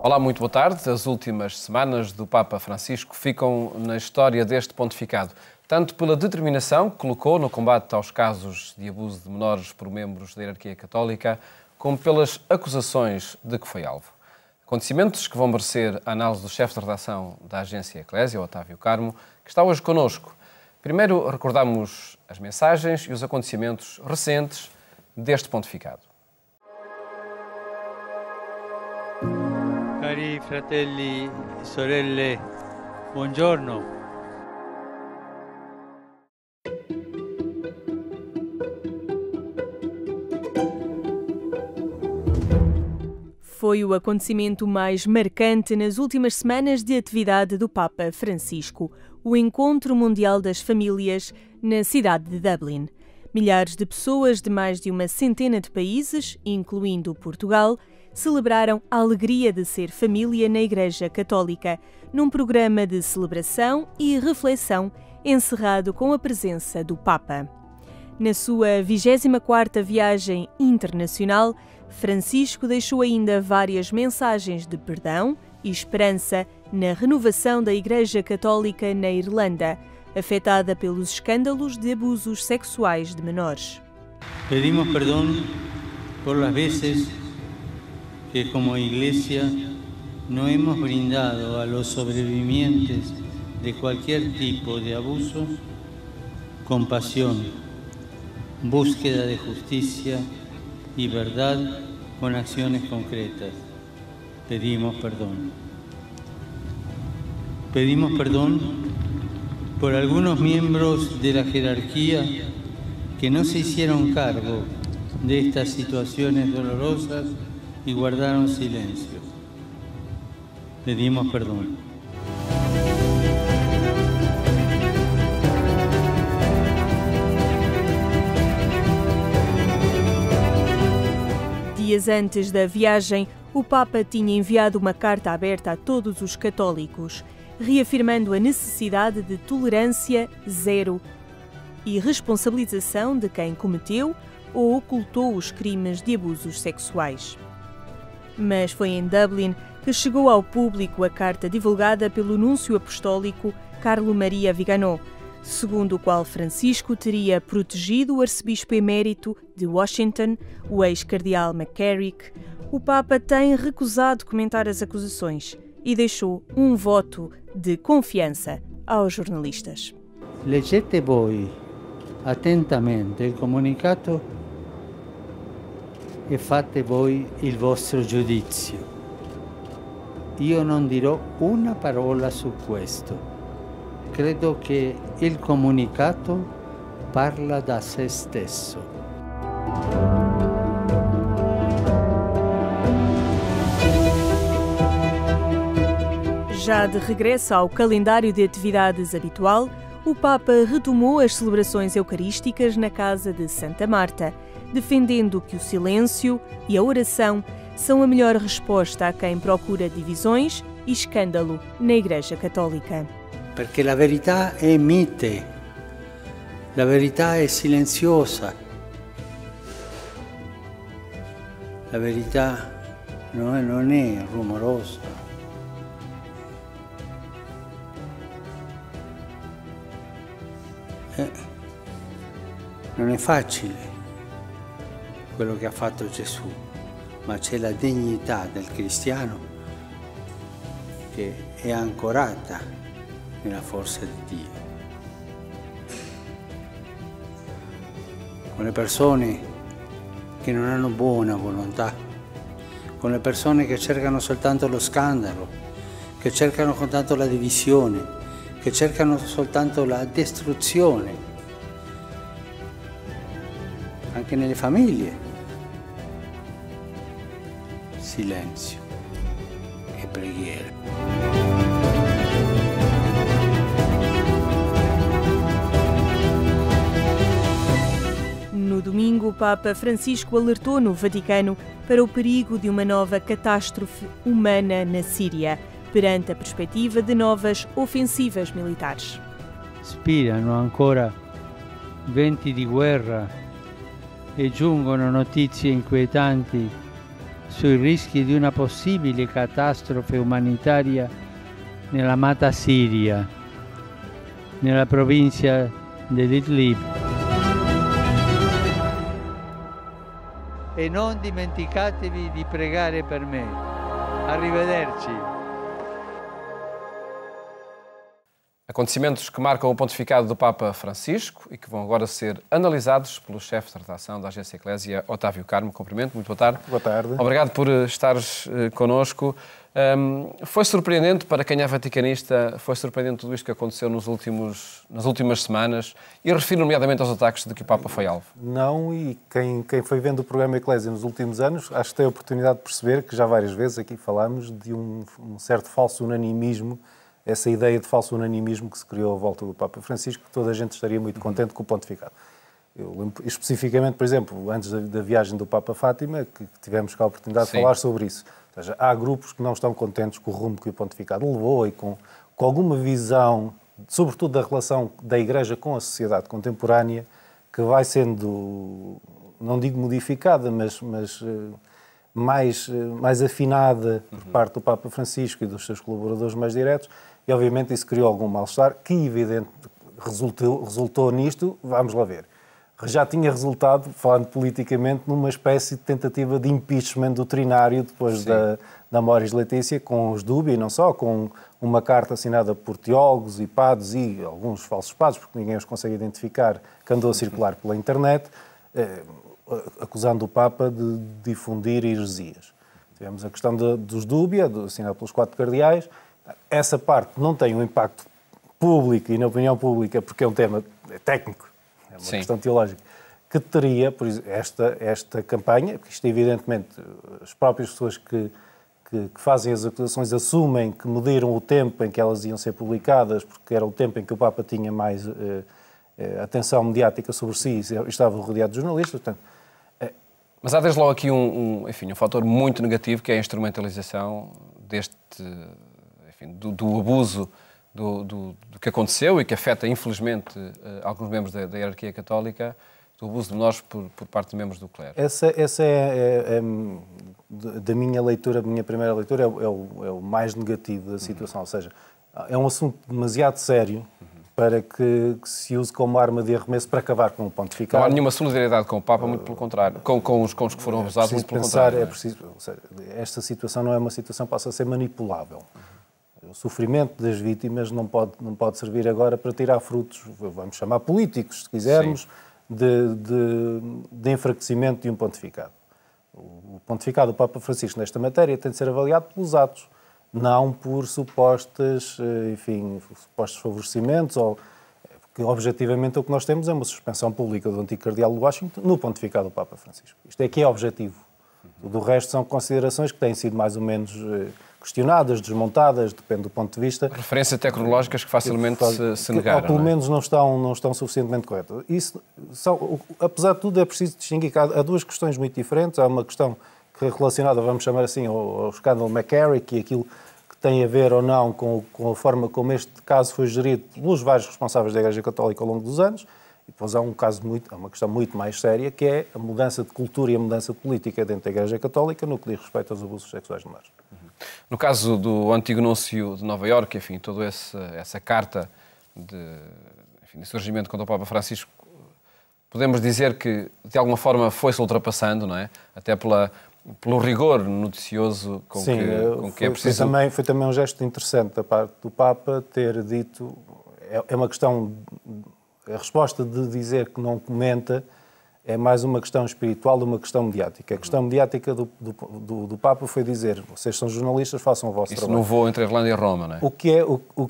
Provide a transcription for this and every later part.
Olá, muito boa tarde. As últimas semanas do Papa Francisco ficam na história deste pontificado, tanto pela determinação que colocou no combate aos casos de abuso de menores por membros da hierarquia católica, como pelas acusações de que foi alvo. Acontecimentos que vão merecer a análise do chefe de redação da agência Eclésia, Otávio Carmo, que está hoje connosco. Primeiro, recordamos as mensagens e os acontecimentos recentes deste pontificado. Cari fratelli e sorelle, buongiorno. Foi o acontecimento mais marcante nas últimas semanas de atividade do Papa Francisco, o Encontro Mundial das Famílias na cidade de Dublin. Milhares de pessoas de mais de uma centena de países, incluindo Portugal, celebraram a alegria de ser família na Igreja Católica, num programa de celebração e reflexão encerrado com a presença do Papa. Na sua 24ª viagem internacional, Francisco deixou ainda várias mensagens de perdão e esperança na renovação da Igreja Católica na Irlanda, afetada pelos escândalos de abusos sexuais de menores. Pedimos perdão por las veces que como Iglesia no hemos brindado a los sobrevivientes de cualquier tipo de abuso compasión, búsqueda de justicia y verdad con acciones concretas. Pedimos perdón. Pedimos perdón por algunos miembros de la jerarquía que no se hicieron cargo de estas situaciones dolorosas y guardaron silencio. Pedimos perdón. Dias antes da viagem, o Papa tinha enviado uma carta aberta a todos os católicos, reafirmando a necessidade de tolerância zero e responsabilização de quem cometeu ou ocultou os crimes de abusos sexuais. Mas foi em Dublin que chegou ao público a carta divulgada pelo núncio apostólico Carlo Maria Viganò, segundo o qual Francisco teria protegido o arcebispo emérito de Washington, o ex-cardeal McCarrick. O Papa tem recusado comentar as acusações e deixou um voto de confiança aos jornalistas. Leggete voi attentamente il comunicato e fate voi il vostro giudizio. Io non dirò una parola su questo. Credo che il comunicato parla da se stesso. Já de regresso ao calendário de atividades habitual, o Papa retomou as celebrações eucarísticas na casa de Santa Marta, defendendo que o silêncio e a oração são a melhor resposta a quem procura divisões e escândalo na Igreja Católica. Perché la verità è mite, la verità è silenziosa, la verità non è rumorosa. Non è facile quello che ha fatto Gesù, ma c'è la dignità del cristiano che è ancorata nella forza di Dio. Con le persone che non hanno buona volontà, con le persone che cercano soltanto lo scandalo, che cercano soltanto la divisione, che cercano soltanto la distruzione, anche nelle famiglie. Silenzio e preghiera. No domingo, o Papa Francisco alertou no Vaticano para o perigo de uma nova catástrofe humana na Síria, perante a perspectiva de novas ofensivas militares. Spirano ancora venti di guerra e giungono notizie inquietanti sui rischi di una possibile catastrofe umanitaria nell'amata Siria, nella provincia di Idlib. E non dimenticatevi di pregare per me. Arrivederci. Acontecimentos que marcam o pontificado do Papa Francisco e que vão agora ser analisados pelo chefe de redação da Agência Eclésia, Otávio Carmo. Cumprimento, muito boa tarde. Boa tarde. Obrigado por estares connosco. Foi surpreendente para quem é vaticanista, foi surpreendente tudo isto que aconteceu nas últimas semanas, e refiro nomeadamente aos ataques de que o Papa foi alvo. Não, e quem foi vendo o programa Eclésia nos últimos anos, acho que tem a oportunidade de perceber que já várias vezes aqui falámos de um certo falso unanimismo, essa ideia de falso unanimismo que se criou à volta do Papa Francisco, que toda a gente estaria muito contente com o pontificado. Eu lembro, especificamente, por exemplo, antes da viagem do Papa Fátima, que tivemos cá a oportunidade de falar sobre isso. Ou seja, há grupos que não estão contentes com o rumo que o pontificado levou e com alguma visão, sobretudo da relação da Igreja com a sociedade contemporânea, que vai sendo, não digo modificada, mas mais afinada por parte do Papa Francisco e dos seus colaboradores mais diretos, e obviamente isso criou algum mal-estar, que evidente resultou nisto, vamos lá ver. Já tinha resultado, falando politicamente, numa espécie de tentativa de impeachment doutrinário depois da Moris Laetitia, com os Dúbia, e não só, com uma carta assinada por teólogos e padres e alguns falsos padres, porque ninguém os consegue identificar, que andou a circular pela internet, acusando o Papa de difundir heresias. Tivemos a questão dos Dúbia, assinada pelos 4 cardeais. Essa parte não tem um impacto público e na opinião pública, porque é um tema técnico, é uma questão teológica, que teria, por exemplo, esta campanha, porque isto evidentemente as próprias pessoas que fazem as acusações assumem que mediram o tempo em que elas iam ser publicadas, porque era o tempo em que o Papa tinha mais atenção mediática sobre si e estava rodeado de jornalistas. Portanto, mas há desde logo aqui um fator muito negativo, que é a instrumentalização do abuso do que aconteceu e que afeta, infelizmente, alguns membros da hierarquia católica, do abuso de menores por parte de membros do clero. Essa é da minha leitura, da minha primeira leitura, é o mais negativo da situação. Ou seja, é um assunto demasiado sério para que se use como arma de arremesso para acabar com o pontificado. Não há nenhuma solidariedade com o Papa, muito pelo contrário. Com os que foram abusados, muito pelo contrário. É preciso, ou seja, esta situação não é uma situação que possa ser manipulável. O sofrimento das vítimas não pode servir agora para tirar frutos, vamos chamar políticos, se quisermos, de enfraquecimento de um pontificado. O pontificado do Papa Francisco nesta matéria tem de ser avaliado pelos atos, não por supostos favorecimentos, porque objetivamente o que nós temos é uma suspensão pública do antigo cardeal de Washington no pontificado do Papa Francisco. Isto é que é objetivo. Do resto são considerações que têm sido mais ou menos questionadas, desmontadas, depende do ponto de vista. Referências tecnológicas que facilmente se negaram. Ou pelo menos não estão suficientemente corretas. Apesar de tudo, é preciso distinguir que há duas questões muito diferentes. Há uma questão que é relacionada, vamos chamar assim, ao escândalo McCarrick e aquilo que tem a ver ou não com a forma como este caso foi gerido pelos vários responsáveis da Igreja Católica ao longo dos anos. E depois há uma questão muito mais séria, que é a mudança de cultura e a mudança de política dentro da Igreja Católica no que diz respeito aos abusos sexuais de menores. No caso do antigo núncio de Nova Iorque, toda essa carta de surgimento contra o Papa Francisco, podemos dizer que, de alguma forma, foi-se ultrapassando, não é? Até pelo rigor noticioso com que é preciso... Foi também um gesto interessante da parte do Papa ter dito... É uma questão... A resposta de dizer que não comenta é mais uma questão espiritual do que uma questão mediática. A questão mediática do Papa foi dizer: vocês são jornalistas, façam o vosso trabalho. Isso no voo entre a Irlanda e Roma, não é? O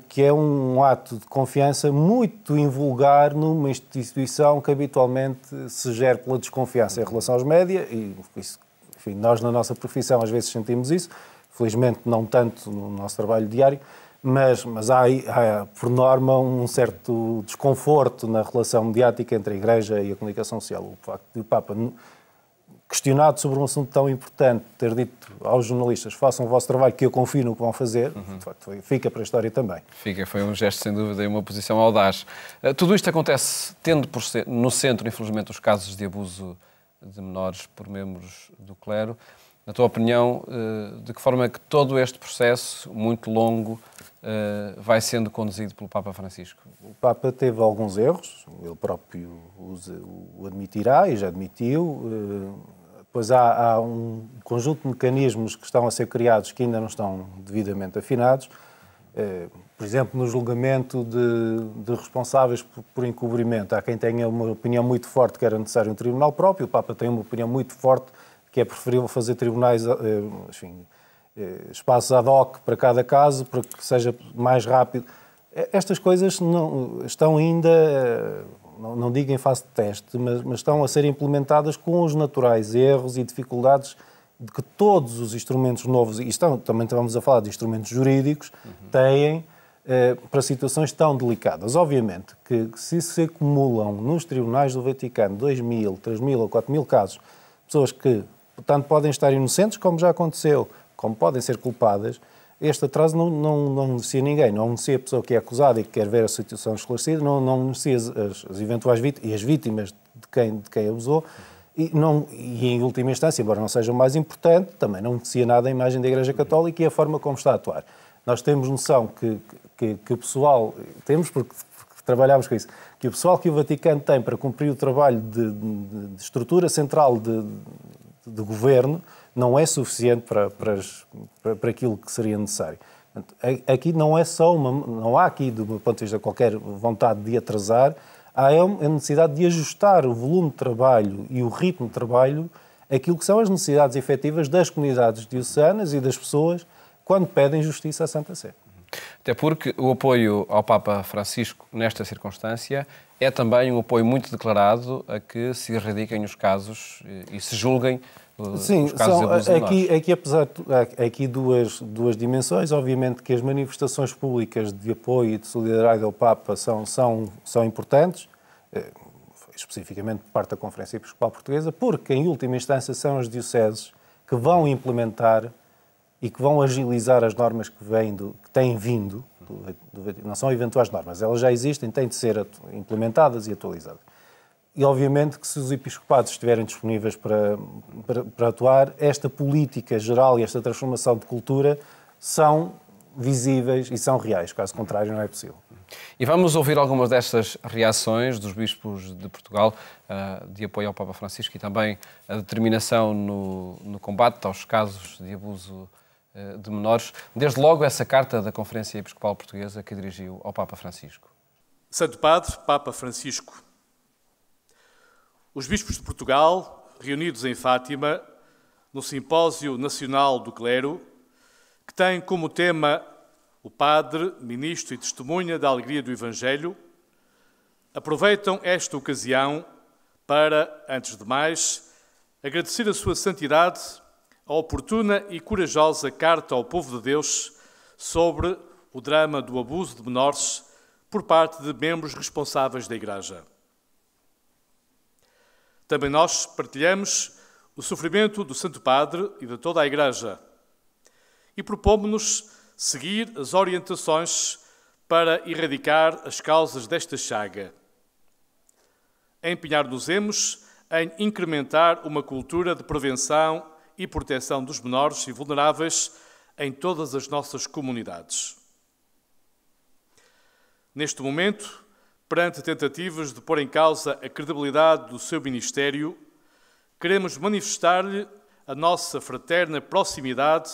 que é um ato de confiança muito invulgar numa instituição que habitualmente se gera pela desconfiança em relação aos média, e isso, nós na nossa profissão às vezes sentimos isso, felizmente não tanto no nosso trabalho diário, mas há, por norma, um certo desconforto na relação mediática entre a Igreja e a comunicação social. O facto de o Papa, questionado sobre um assunto tão importante, ter dito aos jornalistas: façam o vosso trabalho, que eu confio no que vão fazer, de facto, fica para a história também. Foi um gesto, sem dúvida, e uma posição audaz. Tudo isto acontece tendo no centro, infelizmente, os casos de abuso de menores por membros do clero. Na tua opinião, de que forma é que todo este processo, muito longo, vai sendo conduzido pelo Papa Francisco? O Papa teve alguns erros, ele próprio o admitirá e já admitiu. Depois há um conjunto de mecanismos que estão a ser criados que ainda não estão devidamente afinados. Por exemplo, no julgamento de responsáveis por encobrimento, há quem tenha uma opinião muito forte que era necessário um tribunal próprio, o Papa tem uma opinião muito forte que é preferível fazer tribunais, enfim, espaços ad hoc para cada caso, para que seja mais rápido. Estas coisas não estão ainda, não digo em fase de teste, mas estão a ser implementadas com os naturais erros e dificuldades de que todos os instrumentos novos, e também estamos a falar de instrumentos jurídicos, têm para situações tão delicadas. Obviamente que se acumulam nos tribunais do Vaticano 2.000, 3.000 ou 4.000 casos, pessoas que, portanto, podem estar inocentes, como já aconteceu, como podem ser culpadas, este atraso não beneficia ninguém, não beneficia a pessoa que é acusada e que quer ver a situação esclarecida, não beneficia as eventuais vítimas e as vítimas de quem abusou, e em última instância, embora não seja o mais importante, também não beneficia nada a imagem da Igreja Católica e a forma como está a atuar. Nós temos noção que o pessoal, temos porque trabalhamos com isso, que o pessoal que o Vaticano tem para cumprir o trabalho de estrutura central de governo não é suficiente para aquilo que seria necessário. Aqui não há aqui, do meu ponto de vista, qualquer vontade de atrasar, há a necessidade de ajustar o volume de trabalho e o ritmo de trabalho àquilo que são as necessidades efetivas das comunidades diocesanas e das pessoas quando pedem justiça à Santa Sé. Até porque o apoio ao Papa Francisco nesta circunstância é também um apoio muito declarado a que se erradiquem os casos e se julguem os casos de abuso de menores. Aqui, apesar de aqui duas dimensões, obviamente que as manifestações públicas de apoio e de solidariedade ao Papa são importantes, especificamente por parte da Conferência Episcopal Portuguesa, porque em última instância são as dioceses que vão implementar e que vão agilizar as normas que têm vindo, não são eventuais normas, elas já existem, têm de ser implementadas e atualizadas. E obviamente que se os episcopados estiverem disponíveis para atuar, esta política geral e esta transformação de cultura são visíveis e são reais, caso contrário não é possível. E vamos ouvir algumas destas reações dos bispos de Portugal de apoio ao Papa Francisco e também a determinação no combate aos casos de abuso de menores. Desde logo essa carta da Conferência Episcopal Portuguesa que dirigiu ao Papa Francisco. Santo Padre, Papa Francisco, os bispos de Portugal, reunidos em Fátima, no Simpósio Nacional do Clero, que tem como tema o Padre, Ministro e Testemunha da Alegria do Evangelho, aproveitam esta ocasião para, antes de mais, agradecer a sua santidade a oportuna e corajosa carta ao povo de Deus sobre o drama do abuso de menores por parte de membros responsáveis da Igreja. Também nós partilhamos o sofrimento do Santo Padre e de toda a Igreja e propomos-nos seguir as orientações para erradicar as causas desta chaga. Empenhar-nos-emos em incrementar uma cultura de prevenção e proteção dos menores e vulneráveis em todas as nossas comunidades. Neste momento, perante tentativas de pôr em causa a credibilidade do seu ministério, queremos manifestar-lhe a nossa fraterna proximidade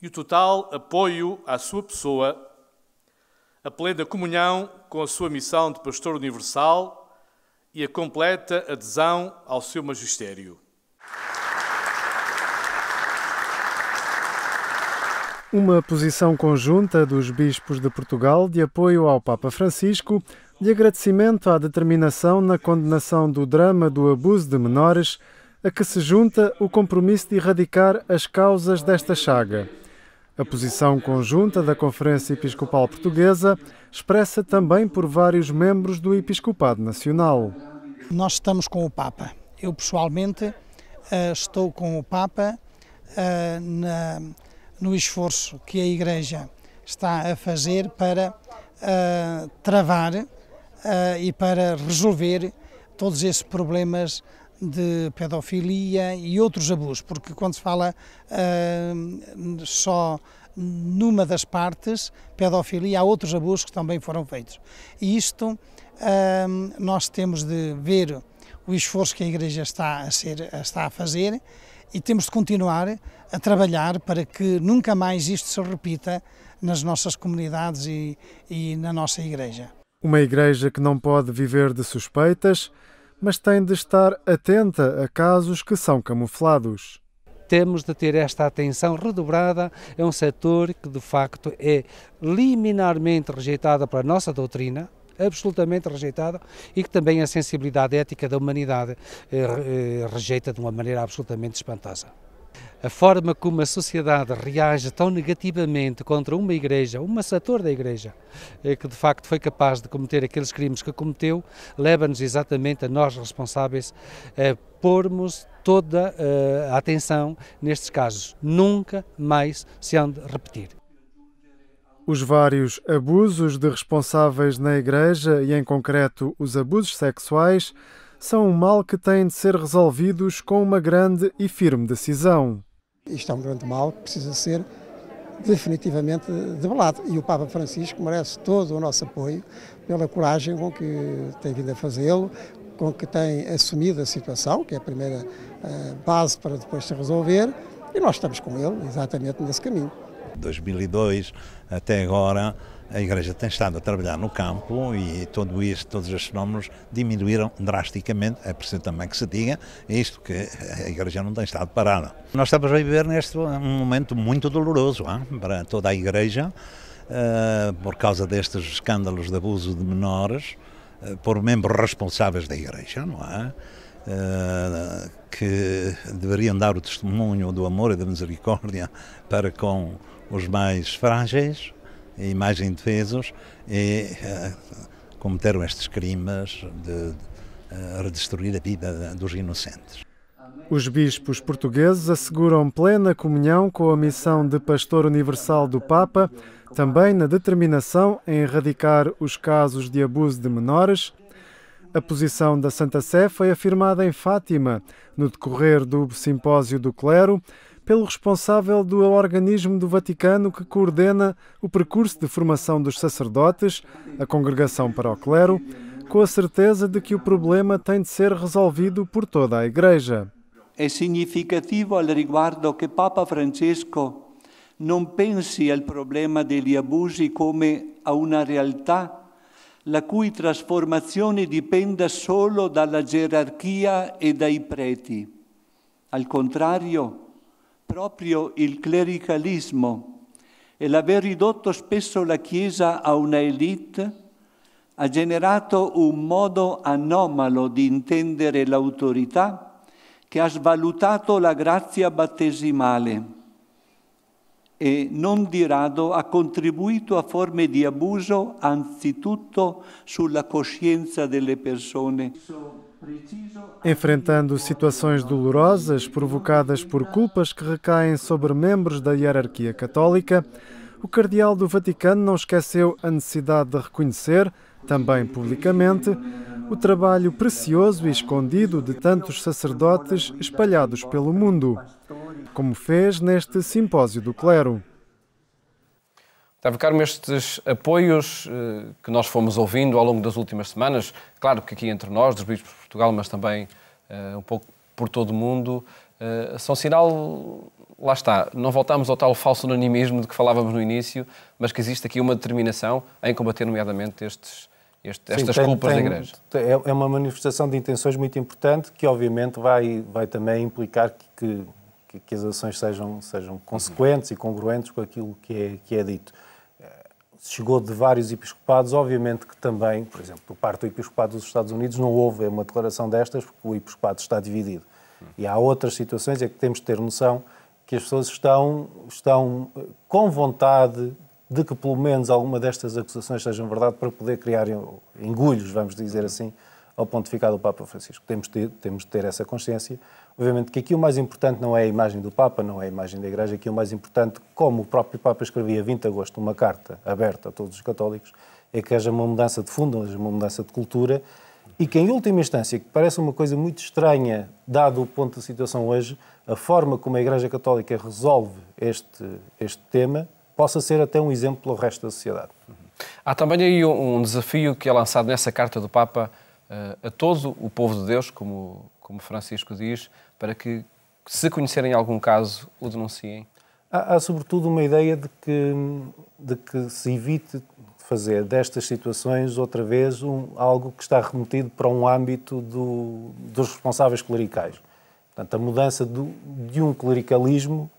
e o total apoio à sua pessoa, a plena comunhão com a sua missão de pastor universal e a completa adesão ao seu magistério. Uma posição conjunta dos bispos de Portugal de apoio ao Papa Francisco, de agradecimento à determinação na condenação do drama do abuso de menores, a que se junta o compromisso de erradicar as causas desta chaga. A posição conjunta da Conferência Episcopal Portuguesa, expressa também por vários membros do Episcopado Nacional. Nós estamos com o Papa. Eu, pessoalmente, estou com o Papa no esforço que a Igreja está a fazer para travar e para resolver todos esses problemas de pedofilia e outros abusos, porque quando se fala só numa das partes, pedofilia, há outros abusos que também foram feitos. E isto nós temos de ver o esforço que a Igreja está a fazer e temos de continuar a trabalhar para que nunca mais isto se repita nas nossas comunidades e na nossa Igreja. Uma Igreja que não pode viver de suspeitas, mas tem de estar atenta a casos que são camuflados. Temos de ter esta atenção redobrada. É um setor que, de facto, é liminarmente rejeitado pela nossa doutrina, absolutamente rejeitado, e que também a sensibilidade ética da humanidade rejeita de uma maneira absolutamente espantosa. A forma como a sociedade reage tão negativamente contra uma Igreja, um setor da Igreja, que de facto foi capaz de cometer aqueles crimes que cometeu, leva-nos exatamente a nós responsáveis a pormos toda a atenção nestes casos. Nunca mais se hão de repetir. Os vários abusos de responsáveis na Igreja, e em concreto os abusos sexuais, são um mal que têm de ser resolvidos com uma grande e firme decisão. Isto é um grande mal que precisa ser definitivamente debelado, e o Papa Francisco merece todo o nosso apoio pela coragem com que tem vindo a fazê-lo, com que tem assumido a situação, que é a primeira base para depois se resolver, e nós estamos com ele exatamente nesse caminho. De 2002 até agora, a Igreja tem estado a trabalhar no campo e todos estes fenómenos diminuíram drasticamente. É preciso também que se diga isto, que a Igreja não tem estado parada. Nós estamos a viver neste um momento muito doloroso para toda a Igreja, por causa destes escândalos de abuso de menores, por membros responsáveis da Igreja, não é? Que deveriam dar o testemunho do amor e da misericórdia para com os mais frágeis e mais indefesos, e cometeram estes crimes de redestruir a vida dos inocentes. Os bispos portugueses asseguram plena comunhão com a missão de pastor universal do Papa, também na determinação em erradicar os casos de abuso de menores. A posição da Santa Sé foi afirmada em Fátima, no decorrer do Simpósio do Clero, pelo responsável do organismo do Vaticano que coordena o percurso de formação dos sacerdotes, a Congregação para o Clero, com a certeza de que o problema tem de ser resolvido por toda a Igreja. É significativo al riguardo che Papa Francesco non pensi al problema degli abusi come a una realtà la cui trasformazione dipenda solo dalla gerarchia e dai preti. Al contrario, proprio il clericalismo e l'aver ridotto spesso la Chiesa a una élite ha generato un modo anomalo di intendere l'autorità che ha svalutato la grazia battesimale e non di rado ha contribuito a forme di abuso anzitutto sulla coscienza delle persone. Enfrentando situações dolorosas provocadas por culpas que recaem sobre membros da hierarquia católica, o cardeal do Vaticano não esqueceu a necessidade de reconhecer, também publicamente, o trabalho precioso e escondido de tantos sacerdotes espalhados pelo mundo, como fez neste Simpósio do Clero. Otávio Carmo, estes apoios que nós fomos ouvindo ao longo das últimas semanas, claro que aqui entre nós, dos bispos de Portugal, mas também um pouco por todo o mundo, são sinal, lá está, não voltamos ao tal falso unanimismo de que falávamos no início, mas que existe aqui uma determinação em combater nomeadamente estas culpas da Igreja. É uma manifestação de intenções muito importante que obviamente vai também implicar que as ações sejam consequentes e congruentes com aquilo que é dito. Chegou de vários episcopados, obviamente que também, por exemplo, por parte do episcopado dos Estados Unidos não houve uma declaração destas porque o episcopado está dividido. E há outras situações em que temos de ter noção que as pessoas estão com vontade de que pelo menos alguma destas acusações sejam verdade para poder criar engulhos, vamos dizer assim, ao pontificado do Papa Francisco. Temos de ter essa consciência. Obviamente que aqui o mais importante não é a imagem do Papa, não é a imagem da Igreja, aqui o mais importante, como o próprio Papa escrevia a 20 de agosto, uma carta aberta a todos os católicos, é que haja uma mudança de fundo, haja uma mudança de cultura e que, em última instância, que parece uma coisa muito estranha, dado o ponto da situação hoje, a forma como a Igreja Católica resolve este tema, possa ser até um exemplo ao resto da sociedade. Há também aí um desafio que é lançado nessa carta do Papa a todo o povo de Deus, como Francisco diz, para que, se conhecerem algum caso, o denunciem. Há sobretudo uma ideia de que se evite fazer destas situações outra vez algo que está remetido para um âmbito dos responsáveis clericais. Portanto, a mudança de um clericalismo,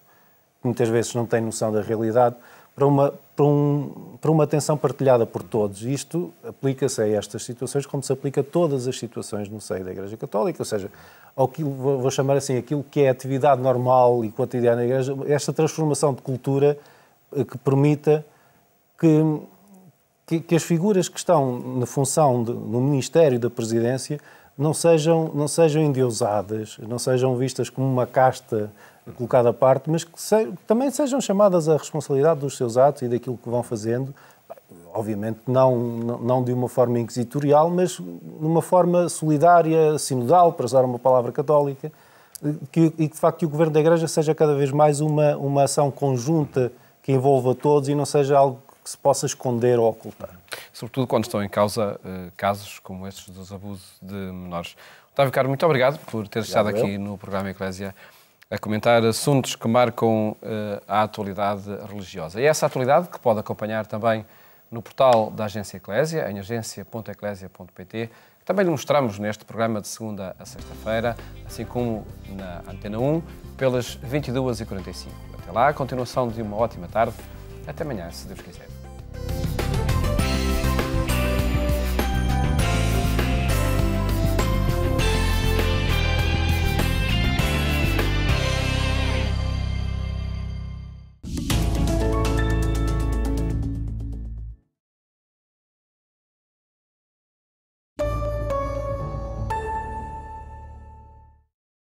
que muitas vezes não tem noção da realidade, para uma atenção partilhada por todos. Isto aplica-se a estas situações como se aplica a todas as situações no seio da Igreja Católica, ou seja, vou chamar assim, aquilo que é atividade normal e cotidiana da Igreja, esta transformação de cultura que permita que as figuras que estão na função no Ministério da Presidência não sejam endeusadas, não sejam vistas como uma casta colocada à parte, mas que também sejam chamadas à responsabilidade dos seus atos e daquilo que vão fazendo, obviamente não de uma forma inquisitorial, mas de uma forma solidária, sinodal, para usar uma palavra católica, e que de facto o Governo da Igreja seja cada vez mais uma ação conjunta que envolva todos e não seja algo que se possa esconder ou ocultar. Sobretudo quando estão em causa casos como estes dos abusos de menores. Otávio Caro, muito obrigado por ter estado aqui no programa Eclésia a comentar assuntos que marcam a atualidade religiosa. E essa atualidade que pode acompanhar também no portal da Agência Eclésia, em agência.eclésia.pt, que também lhe mostramos neste programa de segunda a sexta-feira, assim como na Antena 1, pelas 22h45. Até lá, a continuação de uma ótima tarde. Até amanhã, se Deus quiser.